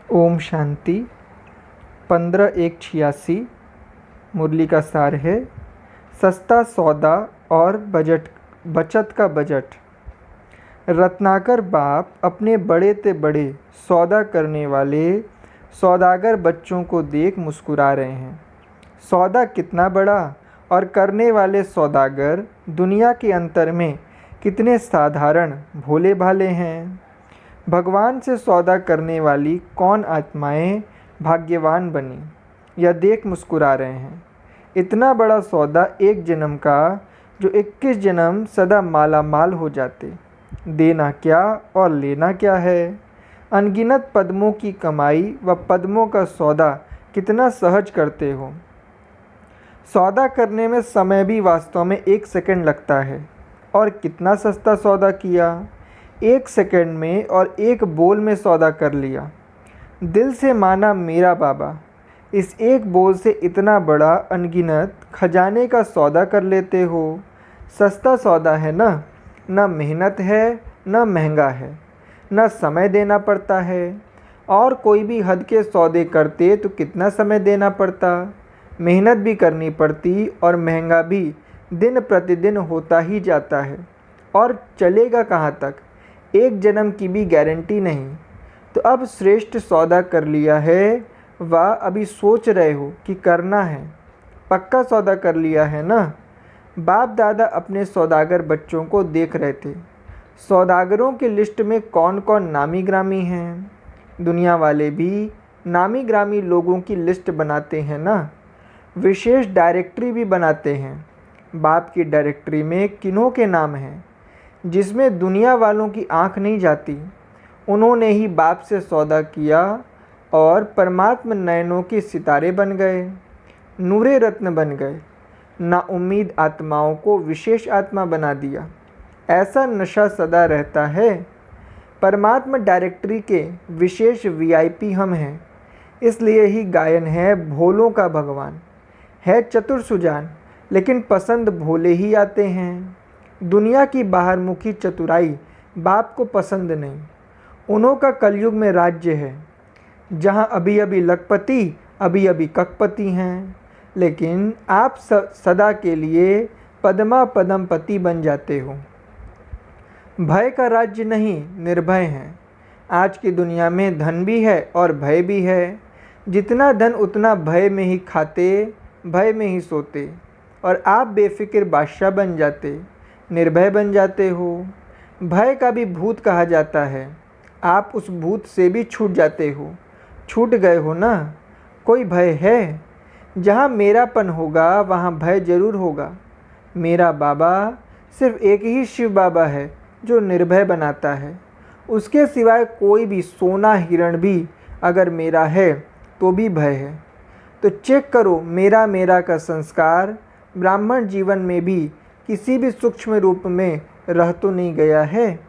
ओम शांति। 15/1/86 मुरली का सार है सस्ता सौदा और बचत का बजट। रत्नाकर बाप अपने बड़े से बड़े सौदा करने वाले सौदागर बच्चों को देख मुस्कुरा रहे हैं। सौदा कितना बड़ा और करने वाले सौदागर दुनिया के अंतर में कितने साधारण भोले भाले हैं। भगवान से सौदा करने वाली कौन आत्माएं भाग्यवान बनी, यह देख मुस्कुरा रहे हैं। इतना बड़ा सौदा एक जन्म का, जो 21 जन्म सदा माला माल हो जाते। देना क्या और लेना क्या है। अनगिनत पद्मों की कमाई व पद्मों का सौदा कितना सहज करते हो। सौदा करने में समय भी वास्तव में 1 सेकंड लगता है, और कितना सस्ता सौदा किया। 1 सेकंड में और 1 बोल में सौदा कर लिया। दिल से माना मेरा बाबा, इस 1 बोल से इतना बड़ा अनगिनत खजाने का सौदा कर लेते हो। सस्ता सौदा है ना, न मेहनत है न महंगा है, न समय देना पड़ता है। और कोई भी हद के सौदे करते तो कितना समय देना पड़ता, मेहनत भी करनी पड़ती, और महंगा भी दिन प्रतिदिन होता ही जाता है। और चलेगा कहाँ तक, 1 जन्म की भी गारंटी नहीं। तो अब श्रेष्ठ सौदा कर लिया है, व अभी सोच रहे हो कि करना है। पक्का सौदा कर लिया है ना। बाप दादा अपने सौदागर बच्चों को देख रहे थे। सौदागरों की लिस्ट में कौन कौन नामी ग्रामी हैं। दुनिया वाले भी नामी ग्रामी लोगों की लिस्ट बनाते हैं ना, विशेष डायरेक्टरी भी बनाते हैं। बाप की डायरेक्टरी में किन्हों के नाम हैं जिसमें दुनिया वालों की आंख नहीं जाती। उन्होंने ही बाप से सौदा किया और परमात्मा नयनों के सितारे बन गए, नूरे रत्न बन गए। ना उम्मीद आत्माओं को विशेष आत्मा बना दिया। ऐसा नशा सदा रहता है। परमात्मा डायरेक्टरी के विशेष वीआईपी हम हैं। इसलिए ही गायन है भोलों का भगवान। है चतुर सुजान, लेकिन पसंद भोले ही आते हैं। दुनिया की बाहरमुखी चतुराई बाप को पसंद नहीं। उन्हों का कलयुग में राज्य है, जहाँ अभी अभी लखपति अभी अभी कखपति हैं। लेकिन आप सदा के लिए पद्मा पद्मपति बन जाते हो। भय का राज्य नहीं, निर्भय हैं। आज की दुनिया में धन भी है और भय भी है। जितना धन उतना भय में ही खाते, भय में ही सोते, और आप बेफिक्र बादशाह बन जाते, निर्भय बन जाते हो। भय का भी भूत कहा जाता है। आप उस भूत से भी छूट जाते हो। छूट गए हो ना। कोई भय है। जहाँ मेरापन होगा वहाँ भय जरूर होगा। मेरा बाबा सिर्फ एक ही शिव बाबा है जो निर्भय बनाता है। उसके सिवाय कोई भी सोना हिरण भी अगर मेरा है तो भी भय है। तो चेक करो, मेरा मेरा का संस्कार ब्राह्मण जीवन में भी किसी भी सूक्ष्म रूप में रह तो नहीं गया है।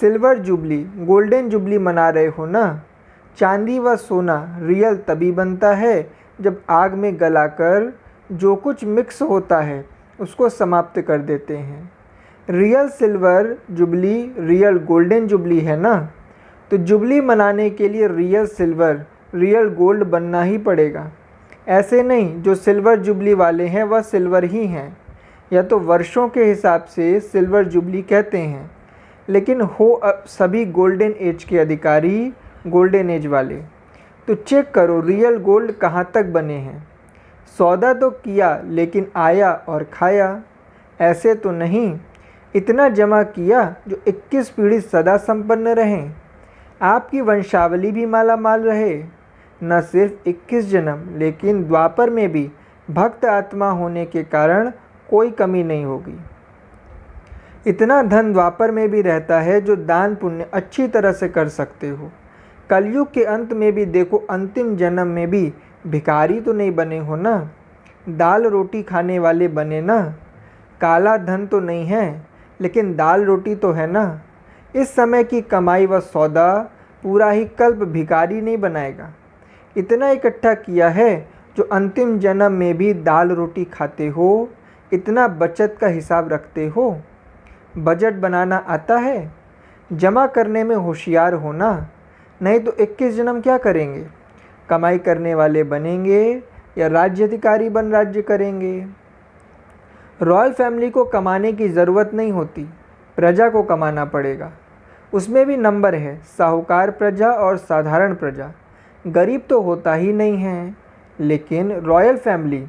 सिल्वर जुबली, गोल्डन जुबली मना रहे हो ना। चांदी व सोना रियल तभी बनता है जब आग में गलाकर जो कुछ मिक्स होता है उसको समाप्त कर देते हैं। Real silver jubilee real golden jubilee है ना। तो जुबली मनाने के लिए रियल सिल्वर रियल गोल्ड बनना ही पड़ेगा। ऐसे नहीं जो सिल्वर जुबली वाले हैं वह सिल्वर ही हैं, या तो वर्षों के हिसाब से सिल्वर जुबली कहते हैं। लेकिन हो अब सभी गोल्डन एज के अधिकारी गोल्डन एज वाले। तो चेक करो रियल गोल्ड कहाँ तक बने हैं। सौदा तो किया लेकिन आया और खाया, ऐसे तो नहीं। इतना जमा किया जो 21 पीढ़ी सदा संपन्न रहें। आपकी वंशावली भी माला माल रहे। न सिर्फ 21 जन्म, लेकिन द्वापर में भी भक्त आत्मा होने के कारण कोई कमी नहीं होगी। इतना धन द्वापर में भी रहता है जो दान पुण्य अच्छी तरह से कर सकते हो। कलयुग के अंत में भी देखो, अंतिम जन्म में भी भिखारी तो नहीं बने हो ना। दाल रोटी खाने वाले बने ना। काला धन तो नहीं है, लेकिन दाल रोटी तो है ना। इस समय की कमाई व सौदा पूरा ही कल्प भिखारी नहीं बनाएगा। इतना इकट्ठा किया है जो अंतिम जन्म में भी दाल रोटी खाते हो। इतना बचत का हिसाब रखते हो। बजट बनाना आता है। जमा करने में होशियार होना। नहीं तो 21 जन्म क्या करेंगे? कमाई करने वाले बनेंगे या राज्य अधिकारी बन राज्य करेंगे? रॉयल फैमिली को कमाने की ज़रूरत नहीं होती, प्रजा को कमाना पड़ेगा। उसमें भी नंबर है, साहूकार प्रजा और साधारण प्रजा। गरीब तो होता ही नहीं है, लेकिन रॉयल फैमिली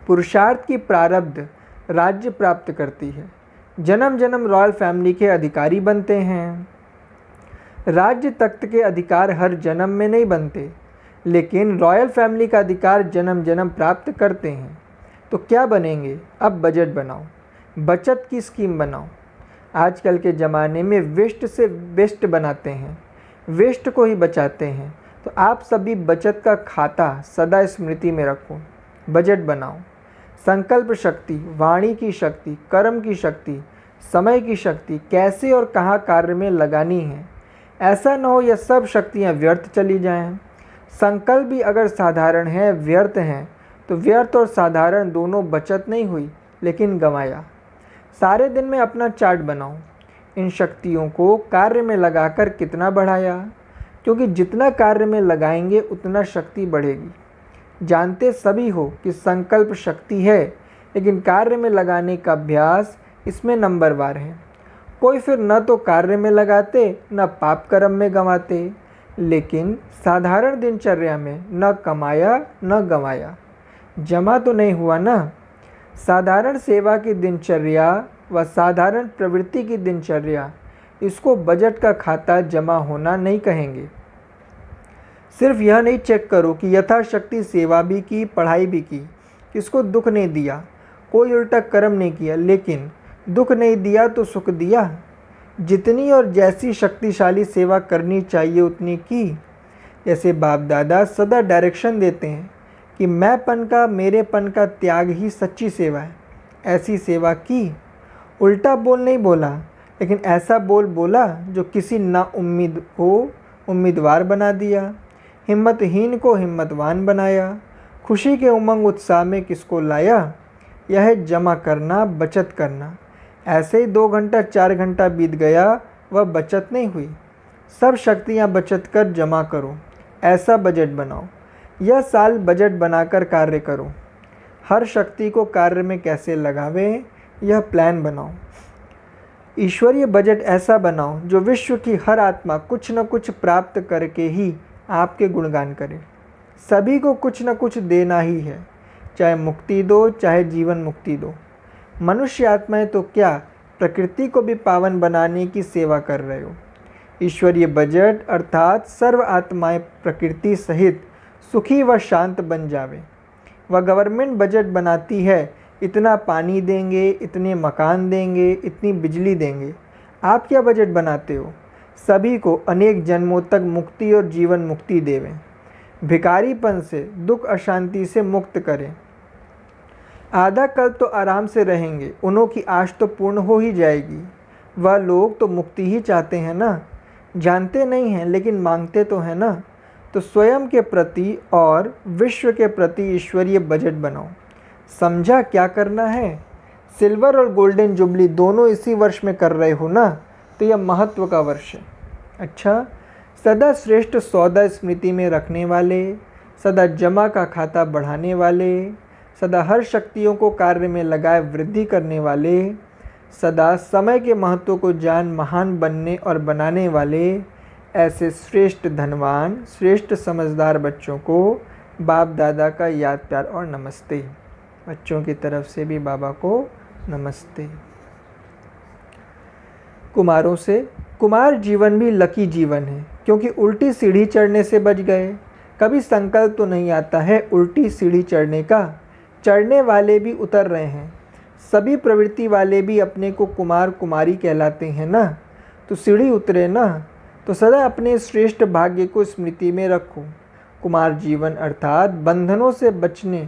पुरुषार्थ की प्रारब्ध राज्य प्राप्त करती है। जन्म जन्म रॉयल फैमिली के अधिकारी बनते हैं। राज्य तख्त के अधिकार हर जन्म में नहीं बनते, लेकिन रॉयल फैमिली का अधिकार जन्म जन्म प्राप्त करते हैं। तो क्या बनेंगे? अब बजट बनाओ, बचत की स्कीम बनाओ। आजकल के ज़माने में वेस्ट से बेस्ट बनाते हैं, वेस्ट को ही बचाते हैं। तो आप सभी बचत का खाता सदा स्मृति में रखो, बजट बनाओ। संकल्प शक्ति, वाणी की शक्ति, कर्म की शक्ति, समय की शक्ति कैसे और कहाँ कार्य में लगानी है। ऐसा न हो यह सब शक्तियाँ व्यर्थ चली जाएं। संकल्प भी अगर साधारण है, व्यर्थ हैं, तो व्यर्थ और साधारण दोनों बचत नहीं हुई, लेकिन गंवाया। सारे दिन में अपना चार्ट बनाओ, इन शक्तियों को कार्य में लगाकर कितना बढ़ाया, क्योंकि जितना कार्य में लगाएंगे उतना शक्ति बढ़ेगी। जानते सभी हो कि संकल्प शक्ति है, लेकिन कार्य में लगाने का अभ्यास इसमें नंबरवार है। कोई फिर न तो कार्य में लगाते न पाप कर्म में गंवाते, लेकिन साधारण दिनचर्या में न कमाया न गंवाया। जमा तो नहीं हुआ ना। साधारण सेवा की दिनचर्या व साधारण प्रवृत्ति की दिनचर्या, इसको बजट का खाता जमा होना नहीं कहेंगे। सिर्फ यह नहीं चेक करो कि यथाशक्ति सेवा भी की, पढ़ाई भी की, किसको दुख नहीं दिया, कोई उल्टा कर्म नहीं किया, लेकिन दुख नहीं दिया तो सुख दिया। जितनी और जैसी शक्तिशाली सेवा करनी चाहिए उतनी की। जैसे बाप दादा सदा डायरेक्शन देते हैं कि मैंपन का, मेरेपन का त्याग ही सच्ची सेवा है। ऐसी सेवा की। उल्टा बोल नहीं बोला, लेकिन ऐसा बोल बोला जो किसी नाउम्मीद को उम्मीदवार बना दिया, हिम्मतहीन को हिम्मतवान बनाया, खुशी के उमंग उत्साह में किसको लाया। यह है जमा करना, बचत करना। ऐसे ही 2 घंटा 4 घंटा बीत गया, वह बचत नहीं हुई। सब शक्तियाँ बचत कर जमा करो, ऐसा बजट बनाओ। यह साल बजट बनाकर कार्य करो। हर शक्ति को कार्य में कैसे लगावें, यह प्लान बनाओ। ईश्वरीय बजट ऐसा बनाओ जो विश्व की हर आत्मा कुछ न कुछ प्राप्त करके ही आपके गुणगान करे। सभी को कुछ न कुछ देना ही है, चाहे मुक्ति दो, चाहे जीवन मुक्ति दो। मनुष्य आत्माएं तो क्या, प्रकृति को भी पावन बनाने की सेवा कर रहे हो। ईश्वरीय बजट अर्थात सर्व आत्माएं प्रकृति सहित सुखी व शांत बन जावे। वह गवर्नमेंट बजट बनाती है, इतना पानी देंगे, इतने मकान देंगे, इतनी बिजली देंगे। आप क्या बजट बनाते हो? सभी को अनेक जन्मों तक मुक्ति और जीवन मुक्ति देवें, भिखारीपन से, दुख अशांति से मुक्त करें। आधा कल तो आराम से रहेंगे, उन्हों की आश तो पूर्ण हो ही जाएगी। वह लोग तो मुक्ति ही चाहते हैं ना, जानते नहीं हैं लेकिन मांगते तो हैं ना। तो स्वयं के प्रति और विश्व के प्रति ईश्वरीय बजट बनाओ। समझा क्या करना है? सिल्वर और गोल्डन जुबली दोनों इसी वर्ष में कर रहे हो ना, तो यह महत्व का वर्ष है। अच्छा, सदा श्रेष्ठ सौदा स्मृति में रखने वाले, सदा जमा का खाता बढ़ाने वाले, सदा हर शक्तियों को कार्य में लगाए वृद्धि करने वाले, सदा समय के महत्व को जान महान बनने और बनाने वाले, ऐसे श्रेष्ठ धनवान, श्रेष्ठ समझदार बच्चों को बाप दादा का याद प्यार और नमस्ते। बच्चों की तरफ से भी बाबा को नमस्ते। कुमारों से, कुमार जीवन भी लकी जीवन है, क्योंकि उल्टी सीढ़ी चढ़ने से बच गए। कभी संकल्प तो नहीं आता है उल्टी सीढ़ी चढ़ने का। चढ़ने वाले भी उतर रहे हैं। सभी प्रवृत्ति वाले भी अपने को कुमार कुमारी कहलाते हैं ना, तो सीढ़ी उतरे ना। तो सदा अपने श्रेष्ठ भाग्य को स्मृति में रखो। कुमार जीवन अर्थात बंधनों से बचने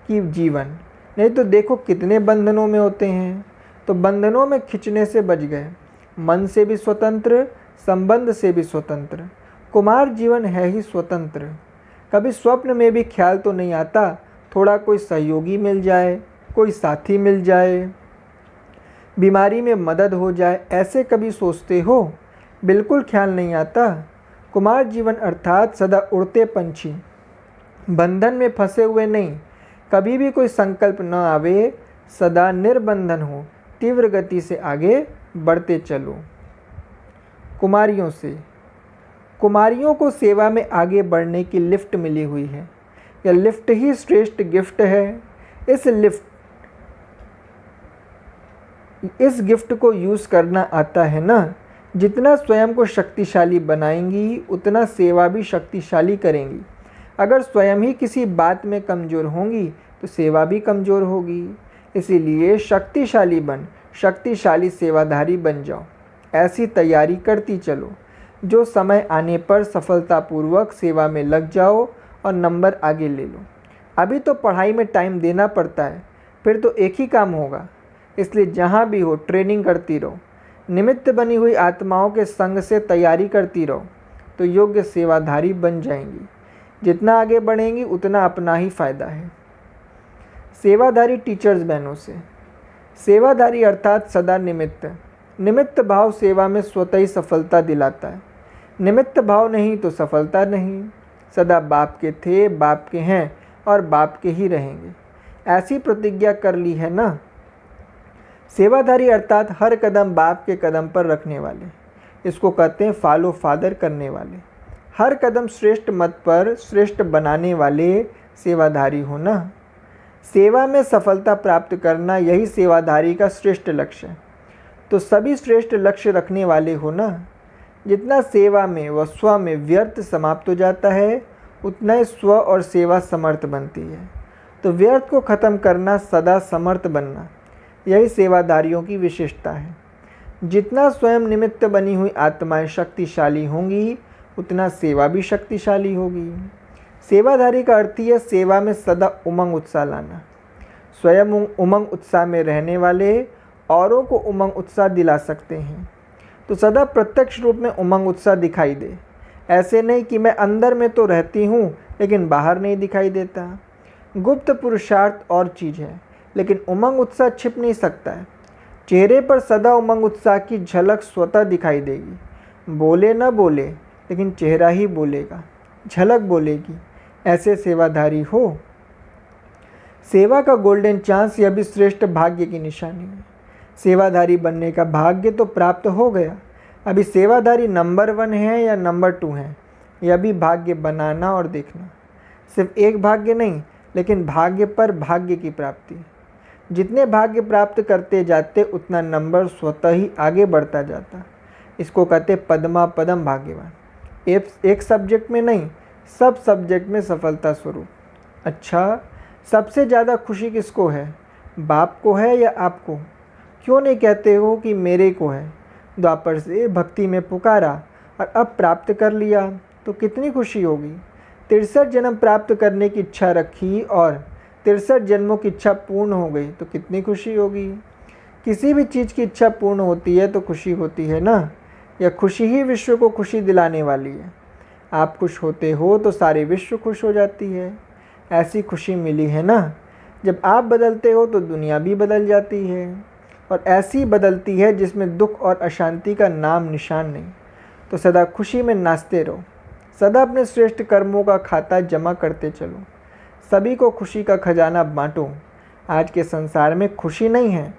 की जीवन। नहीं तो देखो कितने बंधनों में होते हैं, तो बंधनों में खिंचने से बच गए। मन से भी स्वतंत्र, संबंध से भी स्वतंत्र। कुमार जीवन है ही स्वतंत्र। कभी स्वप्न में भी ख्याल तो नहीं आता थोड़ा कोई सहयोगी मिल जाए, कोई साथी मिल जाए, बीमारी में मदद हो जाए, ऐसे कभी सोचते हो? बिल्कुल ख्याल नहीं आता। कुमार जीवन अर्थात सदा उड़ते पंछी, बंधन में फंसे हुए नहीं। कभी भी कोई संकल्प न आवे, सदा निर्बंधन हो, तीव्र गति से आगे बढ़ते चलो। कुमारियों से, कुमारियों को सेवा में आगे बढ़ने की लिफ्ट मिली हुई है। यह लिफ्ट ही श्रेष्ठ गिफ्ट है। इस गिफ्ट को यूज़ करना आता है ना। जितना स्वयं को शक्तिशाली बनाएंगी उतना सेवा भी शक्तिशाली करेंगी। अगर स्वयं ही किसी बात में कमज़ोर होंगी तो सेवा भी कमज़ोर होगी। इसीलिए शक्तिशाली सेवाधारी बन जाओ। ऐसी तैयारी करती चलो जो समय आने पर सफलतापूर्वक सेवा में लग जाओ और नंबर आगे ले लो। अभी तो पढ़ाई में टाइम देना पड़ता है, फिर तो एक ही काम होगा। इसलिए जहाँ भी हो ट्रेनिंग करती रहो। निमित्त बनी हुई आत्माओं के संग से तैयारी करती रहो तो योग्य सेवाधारी बन जाएंगी। जितना आगे बढ़ेंगी उतना अपना ही फ़ायदा है। सेवाधारी टीचर्स बहनों से, सेवाधारी अर्थात सदा निमित्त भाव सेवा में स्वतः ही सफलता दिलाता है। निमित्त भाव नहीं तो सफलता नहीं। सदा बाप के थे, बाप के हैं और बाप के ही रहेंगे, ऐसी प्रतिज्ञा कर ली है ना। सेवाधारी अर्थात हर कदम बाप के कदम पर रखने वाले, इसको कहते हैं फॉलो फादर करने वाले। हर कदम श्रेष्ठ मत पर श्रेष्ठ बनाने वाले सेवाधारी हो ना। सेवा में सफलता प्राप्त करना यही सेवाधारी का श्रेष्ठ लक्ष्य है। तो सभी श्रेष्ठ लक्ष्य रखने वाले हो ना। जितना सेवा में व स्व में व्यर्थ समाप्त हो जाता है उतना ही स्व और सेवा समर्थ बनती है। तो व्यर्थ को ख़त्म करना, सदा समर्थ बनना, यही सेवाधारियों की विशेषता है। जितना स्वयं निमित्त बनी हुई आत्माएं शक्तिशाली होंगी उतना सेवा भी शक्तिशाली होगी। सेवाधारी का अर्थ ही है सेवा में सदा उमंग उत्साह लाना। स्वयं उमंग उत्साह में रहने वाले औरों को उमंग उत्साह दिला सकते हैं। तो सदा प्रत्यक्ष रूप में उमंग उत्साह दिखाई दे। ऐसे नहीं कि मैं अंदर में तो रहती हूँ लेकिन बाहर नहीं दिखाई देता। गुप्त पुरुषार्थ और चीज़ है, लेकिन उमंग उत्साह छिप नहीं सकता है। चेहरे पर सदा उमंग उत्साह की झलक स्वतः दिखाई देगी। बोले न बोले लेकिन चेहरा ही बोलेगा, झलक बोलेगी। ऐसे सेवाधारी हो। सेवा का गोल्डन चांस, यह भी श्रेष्ठ भाग्य की निशानी है। सेवाधारी बनने का भाग्य तो प्राप्त हो गया, अभी सेवाधारी नंबर 1 है या नंबर 2 है, यह भी भाग्य बनाना और देखना। सिर्फ एक भाग्य नहीं, लेकिन भाग्य पर भाग्य की प्राप्ति। जितने भाग्य प्राप्त करते जाते उतना नंबर स्वतः ही आगे बढ़ता जाता। इसको कहते पद्मा पदम भाग्यवान। एक सब्जेक्ट में नहीं, सब सब्जेक्ट में सफलता स्वरूप। अच्छा, सबसे ज़्यादा खुशी किसको है? बाप को है या आपको? क्यों नहीं कहते हो कि मेरे को है? द्वापर से भक्ति में पुकारा और अब प्राप्त कर लिया तो कितनी खुशी होगी। 63 जन्म प्राप्त करने की इच्छा रखी और 63 जन्मों की इच्छा पूर्ण हो गई तो कितनी खुशी होगी। किसी भी चीज़ की इच्छा पूर्ण होती है तो खुशी होती है ना। यह खुशी ही विश्व को खुशी दिलाने वाली है। आप खुश होते हो तो सारे विश्व खुश हो जाती है। ऐसी खुशी मिली है ना। जब आप बदलते हो तो दुनिया भी बदल जाती है, और ऐसी बदलती है जिसमें दुख और अशांति का नाम निशान नहीं। तो सदा खुशी में नाचते रहो। सदा अपने श्रेष्ठ कर्मों का खाता जमा करते चलो। सभी को खुशी का खजाना बांटो। आज के संसार में खुशी नहीं है,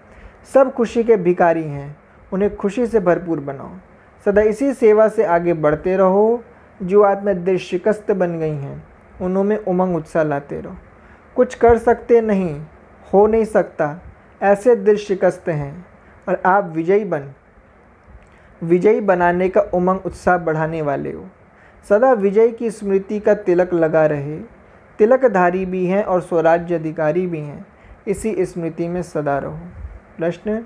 सब खुशी के भिखारी हैं। उन्हें खुशी से भरपूर बनाओ। सदा इसी सेवा से आगे बढ़ते रहो। जो आत्माएं दिल शिकस्त बन गई हैं उनमें उमंग उत्साह लाते रहो। कुछ कर सकते नहीं, हो नहीं सकता, ऐसे दिल शिकस्त हैं, और आप विजयी बनाने का उमंग उत्साह बढ़ाने वाले हो। सदा विजय की स्मृति का तिलक लगा रहे। तिलकधारी भी हैं और स्वराज्य अधिकारी भी हैं, इसी स्मृति में सदा रहो। प्रश्न,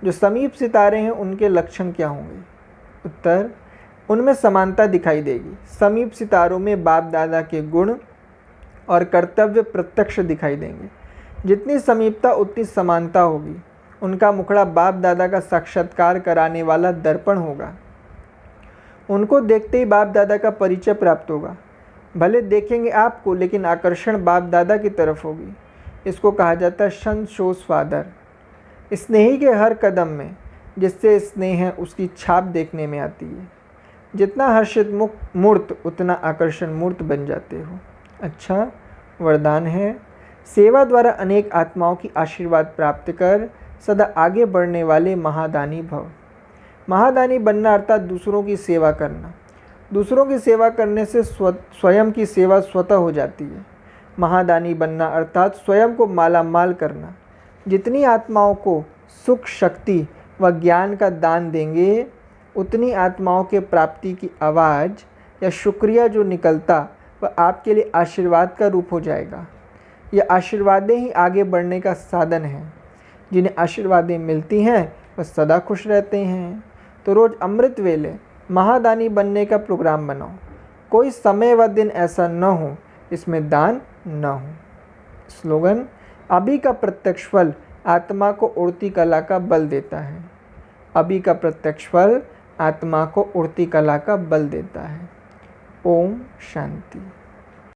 जो समीप सितारे हैं उनके लक्षण क्या होंगे? उत्तर, उनमें समानता दिखाई देगी। समीप सितारों में बाप दादा के गुण और कर्तव्य प्रत्यक्ष दिखाई देंगे। जितनी समीपता उतनी समानता होगी। उनका मुखड़ा बाप दादा का साक्षात्कार कराने वाला दर्पण होगा। उनको देखते ही बाप दादा का परिचय प्राप्त होगा। भले देखेंगे आपको, लेकिन आकर्षण बाप दादा की तरफ होगी। इसको कहा जाता है सन शोज फादर। स्नेही के हर कदम में जिससे स्नेह है उसकी छाप देखने में आती है। जितना हर्षित मूर्त उतना आकर्षण मूर्त बन जाते हो। अच्छा वरदान है, सेवा द्वारा अनेक आत्माओं की आशीर्वाद प्राप्त कर सदा आगे बढ़ने वाले महादानी भव। महादानी बनना अर्थात दूसरों की सेवा करना। दूसरों की सेवा करने से स्वयं की सेवा स्वतः हो जाती है। महादानी बनना अर्थात स्वयं को माला माल करना। जितनी आत्माओं को सुख, शक्ति व ज्ञान का दान देंगे, उतनी आत्माओं के प्राप्ति की आवाज़ या शुक्रिया जो निकलता वह आपके लिए आशीर्वाद का रूप हो जाएगा। यह आशीर्वादें ही आगे बढ़ने का साधन है। जिन्हें आशीर्वादें मिलती हैं वह सदा खुश रहते हैं। तो रोज़ अमृत वेले महादानी बनने का प्रोग्राम बनाओ। कोई समय व दिन ऐसा न हो इसमें दान न हो। स्लोगन, अभी का प्रत्यक्ष फल आत्मा को उड़ती कला का बल देता है। अभी का प्रत्यक्ष फल आत्मा को उड़ती कला का बल देता है। ओम शांति।